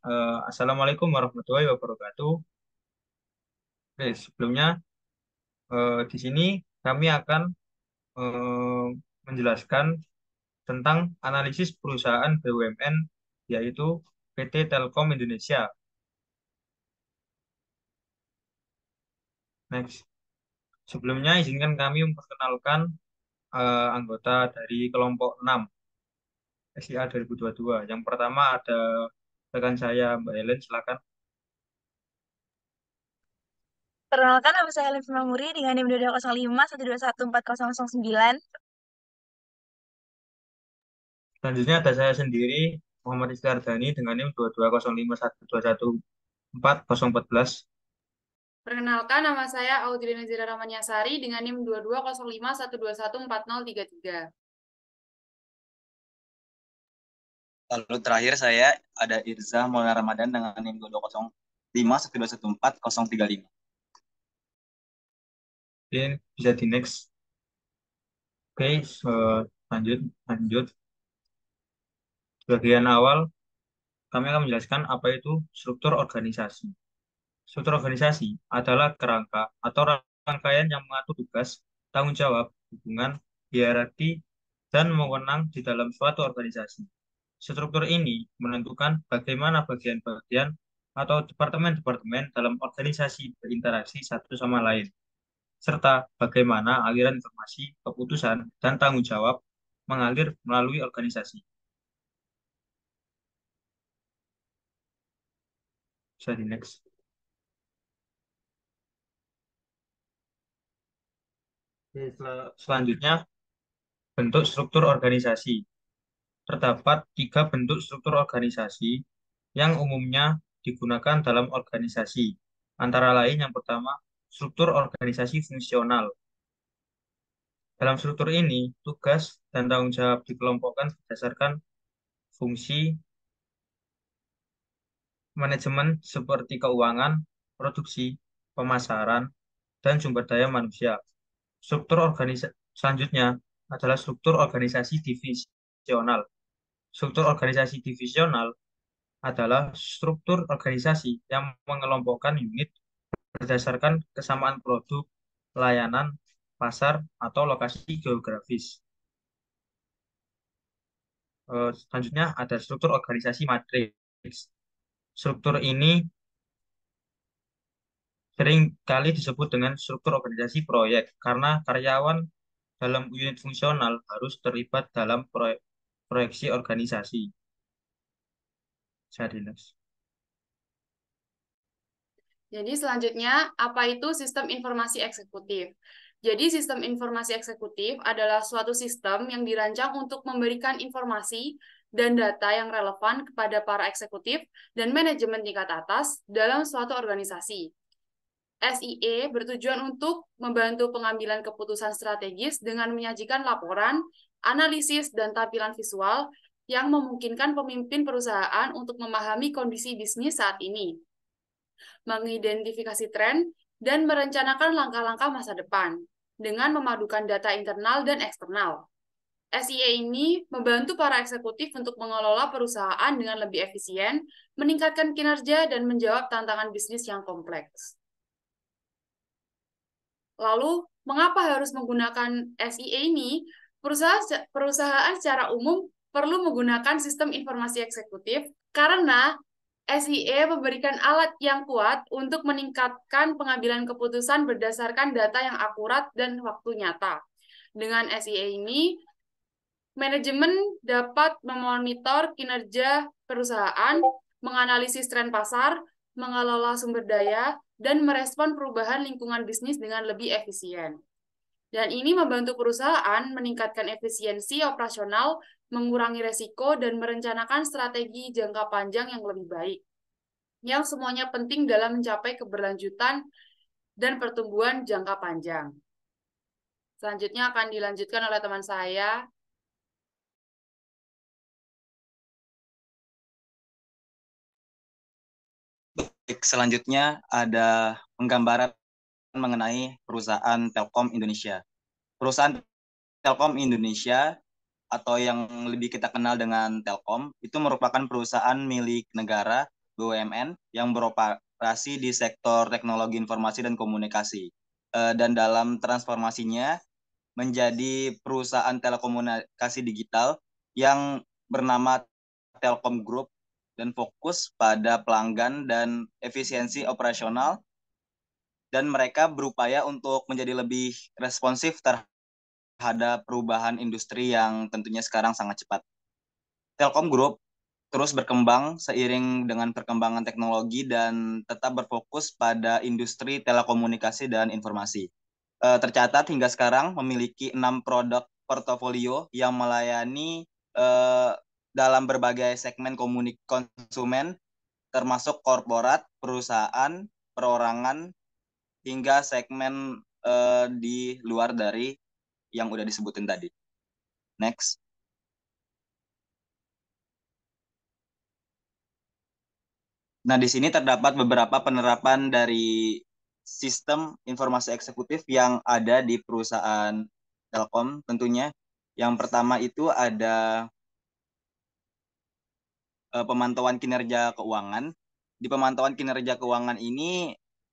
Assalamualaikum warahmatullahi wabarakatuh. Oke, sebelumnya di sini kami akan eh, menjelaskan tentang analisis perusahaan BUMN, yaitu PT Telkom Indonesia. Next. Sebelumnya izinkan kami memperkenalkan anggota dari kelompok 6 SIA 2022. Yang pertama ada rekan saya, Mbak Helen, silakan. Perkenalkan, nama saya Alif Mamuri dengan NIM 2205 1214009. Selanjutnya ada saya sendiri, Muhammad Istiardani dengan NIM 2205121414. Perkenalkan, nama saya Audrina Zira Ramanyasari dengan NIM 2205121403. Lalu terakhir saya ada Irza Maulana Ramadan dengan NIM 220512141035. Oke, bisa di next. Oke, lanjut, lanjut. Bagian awal, kami akan menjelaskan apa itu struktur organisasi. Struktur organisasi adalah kerangka atau rangkaian yang mengatur tugas, tanggung jawab, hubungan, hierarki, dan wewenang di dalam suatu organisasi. Struktur ini menentukan bagaimana bagian-bagian atau departemen-departemen dalam organisasi berinteraksi satu sama lain, serta bagaimana aliran informasi, keputusan, dan tanggung jawab mengalir melalui organisasi. Bisa di next. Oke, selanjutnya, bentuk struktur organisasi. Terdapat tiga bentuk struktur organisasi yang umumnya digunakan dalam organisasi. Antara lain yang pertama, struktur organisasi fungsional. Dalam struktur ini, tugas dan tanggung jawab dikelompokkan berdasarkan fungsi manajemen seperti keuangan, produksi, pemasaran, dan sumber daya manusia. Selanjutnya adalah struktur organisasi divisional. Struktur organisasi divisional adalah struktur organisasi yang mengelompokkan unit berdasarkan kesamaan produk, layanan, pasar, atau lokasi geografis. Selanjutnya ada struktur organisasi matriks. Struktur ini sering kali disebut dengan struktur organisasi proyek karena karyawan dalam unit fungsional harus terlibat dalam proyeksi organisasi. Saya dinas. Jadi selanjutnya, apa itu sistem informasi eksekutif? Jadi sistem informasi eksekutif adalah suatu sistem yang dirancang untuk memberikan informasi dan data yang relevan kepada para eksekutif dan manajemen tingkat atas dalam suatu organisasi. SIE bertujuan untuk membantu pengambilan keputusan strategis dengan menyajikan laporan, analisis, dan tampilan visual yang memungkinkan pemimpin perusahaan untuk memahami kondisi bisnis saat ini, mengidentifikasi tren, dan merencanakan langkah-langkah masa depan dengan memadukan data internal dan eksternal. SIE ini membantu para eksekutif untuk mengelola perusahaan dengan lebih efisien, meningkatkan kinerja, dan menjawab tantangan bisnis yang kompleks. Lalu, mengapa harus menggunakan SIE ini? Perusahaan secara umum perlu menggunakan sistem informasi eksekutif karena SIE memberikan alat yang kuat untuk meningkatkan pengambilan keputusan berdasarkan data yang akurat dan waktu nyata. Dengan SIE ini, manajemen dapat memonitor kinerja perusahaan, menganalisis tren pasar, mengelola sumber daya, dan merespon perubahan lingkungan bisnis dengan lebih efisien. Dan ini membantu perusahaan meningkatkan efisiensi operasional, mengurangi resiko, dan merencanakan strategi jangka panjang yang lebih baik. Yang semuanya penting dalam mencapai keberlanjutan dan pertumbuhan jangka panjang. Selanjutnya akan dilanjutkan oleh teman saya. Selanjutnya ada penggambaran mengenai perusahaan Telkom Indonesia. Perusahaan Telkom Indonesia atau yang lebih kita kenal dengan Telkom itu merupakan perusahaan milik negara BUMN yang beroperasi di sektor teknologi informasi dan komunikasi. Dan dalam transformasinya menjadi perusahaan telekomunikasi digital yang bernama Telkom Group dan fokus pada pelanggan dan efisiensi operasional, dan mereka berupaya untuk menjadi lebih responsif terhadap perubahan industri yang tentunya sekarang sangat cepat. Telkom Group terus berkembang seiring dengan perkembangan teknologi dan tetap berfokus pada industri telekomunikasi dan informasi. Tercatat hingga sekarang memiliki 6 produk portofolio yang melayani dalam berbagai segmen konsumen, termasuk korporat, perusahaan, perorangan, hingga segmen di luar dari yang udah disebutin tadi. Next. Nah, di sini terdapat beberapa penerapan dari sistem informasi eksekutif yang ada di perusahaan Telkom tentunya. Yang pertama itu ada pemantauan kinerja keuangan. Di pemantauan kinerja keuangan ini,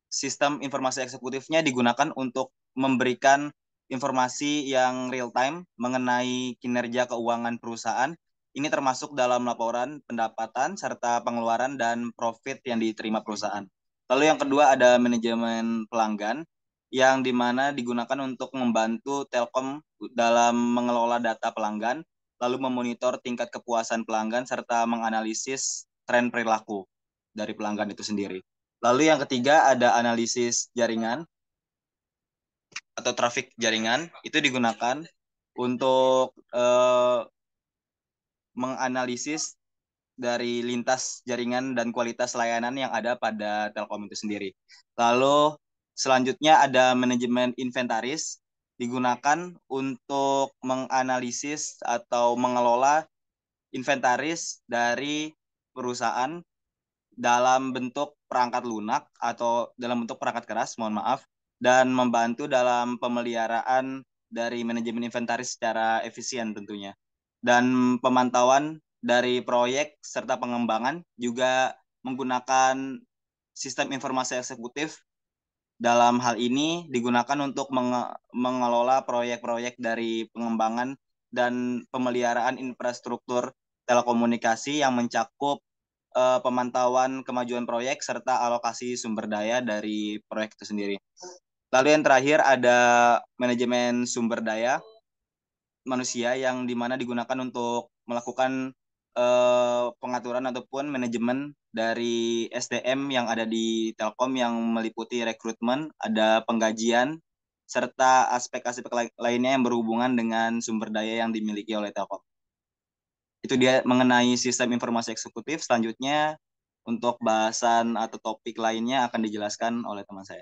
sistem informasi eksekutifnya digunakan untuk memberikan informasi yang real time mengenai kinerja keuangan perusahaan. Ini termasuk dalam laporan pendapatan serta pengeluaran dan profit yang diterima perusahaan. Lalu yang kedua ada manajemen pelanggan, yang dimana digunakan untuk membantu Telkom dalam mengelola data pelanggan, lalu memonitor tingkat kepuasan pelanggan, serta menganalisis tren perilaku dari pelanggan itu sendiri. Lalu yang ketiga ada analisis jaringan atau trafik jaringan, itu digunakan untuk menganalisis dari lintas jaringan dan kualitas layanan yang ada pada Telkom itu sendiri. Lalu selanjutnya ada manajemen inventaris, digunakan untuk menganalisis atau mengelola inventaris dari perusahaan dalam bentuk perangkat lunak atau dalam bentuk perangkat keras, mohon maaf, dan membantu dalam pemeliharaan dari manajemen inventaris secara efisien tentunya. Dan pemantauan dari proyek serta pengembangan juga menggunakan sistem informasi eksekutif. Dalam hal ini digunakan untuk mengelola proyek-proyek dari pengembangan dan pemeliharaan infrastruktur telekomunikasi yang mencakup pemantauan kemajuan proyek serta alokasi sumber daya dari proyek itu sendiri. Lalu yang terakhir ada manajemen sumber daya manusia, yang dimana digunakan untuk melakukan pengaturan ataupun manajemen dari SDM yang ada di Telkom, yang meliputi rekrutmen, ada penggajian, serta aspek-aspek lainnya yang berhubungan dengan sumber daya yang dimiliki oleh Telkom. Itu dia mengenai sistem informasi eksekutif. Selanjutnya untuk bahasan atau topik lainnya akan dijelaskan oleh teman saya.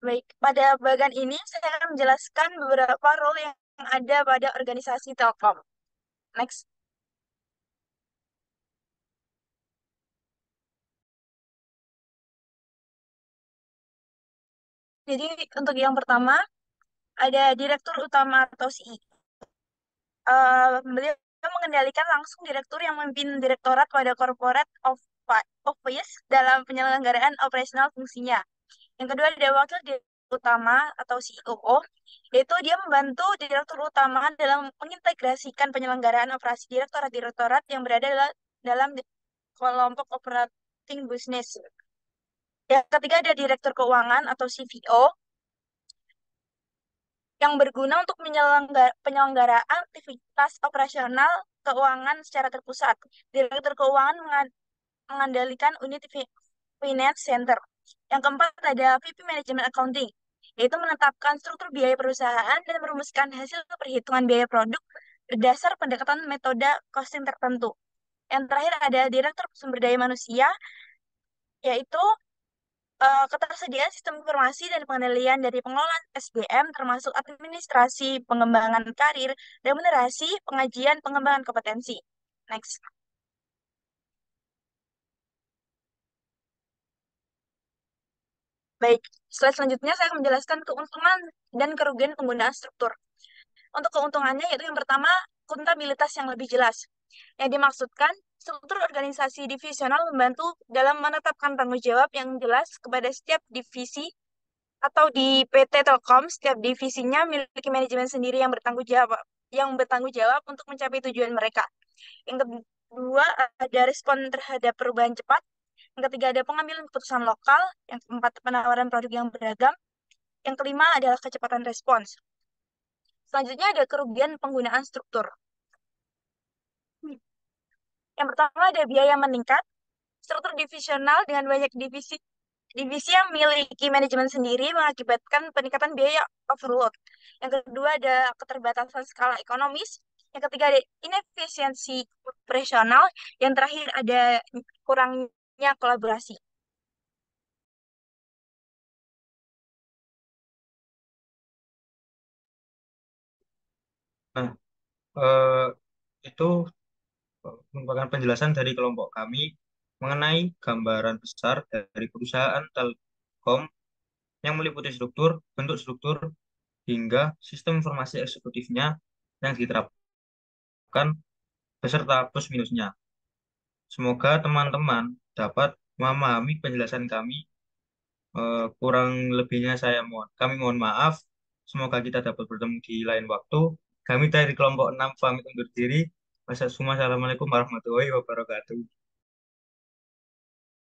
Baik, pada bagian ini saya akan menjelaskan beberapa role yang ada pada organisasi Telkom. Next. Jadi untuk yang pertama ada Direktur Utama atau CEO. Beliau mengendalikan langsung direktur yang memimpin direktorat pada corporate office dalam penyelenggaraan operasional fungsinya. Yang kedua ada Wakil Direktur Utama atau COO, yaitu dia membantu Direktur Utama dalam mengintegrasikan penyelenggaraan operasi direktorat-direktorat yang berada dalam kelompok operating business. Yang ketiga ada Direktur Keuangan atau CFO, yang berguna untuk penyelenggaraan aktivitas operasional keuangan secara terpusat. Direktur Keuangan mengandalkan unit Finance Center. Yang keempat ada VP Manajemen Accounting, yaitu menetapkan struktur biaya perusahaan dan merumuskan hasil perhitungan biaya produk berdasar pendekatan metode costing tertentu. Yang terakhir ada Direktur Sumber Daya Manusia, yaitu ketersediaan sistem informasi dan pengendalian dari pengelolaan SDM, termasuk administrasi, pengembangan karir, remunerasi, pengajian, pengembangan kompetensi. Next. Baik, slide selanjutnya saya akan menjelaskan keuntungan dan kerugian penggunaan struktur. Untuk keuntungannya yaitu yang pertama, akuntabilitas yang lebih jelas. Yang dimaksudkan, struktur organisasi divisional membantu dalam menetapkan tanggung jawab yang jelas kepada setiap divisi atau di PT Telkom, setiap divisinya memiliki manajemen sendiri yang bertanggung jawab untuk mencapai tujuan mereka. Yang kedua, ada respon terhadap perubahan cepat. Yang ketiga, ada pengambilan keputusan lokal. Yang keempat, penawaran produk yang beragam. Yang kelima adalah kecepatan respons. Selanjutnya ada kerugian penggunaan struktur. Yang pertama ada biaya meningkat. Struktur divisional dengan banyak divisi divisi yang memiliki manajemen sendiri mengakibatkan peningkatan biaya overload. Yang kedua ada keterbatasan skala ekonomis. Yang ketiga ada inefisiensi operasional. Yang terakhir ada kurangnya kolaborasi. Nah, eh, itu merupakan penjelasan dari kelompok kami mengenai gambaran besar dari perusahaan Telkom yang meliputi struktur, bentuk struktur, hingga sistem informasi eksekutifnya yang diterapkan beserta plus minusnya. Semoga teman-teman dapat memahami penjelasan kami. Kurang lebihnya kami mohon maaf. Semoga kita dapat bertemu di lain waktu. Kami dari kelompok 6 pamit undur diri. Wassalamualaikum warahmatullahi wabarakatuh.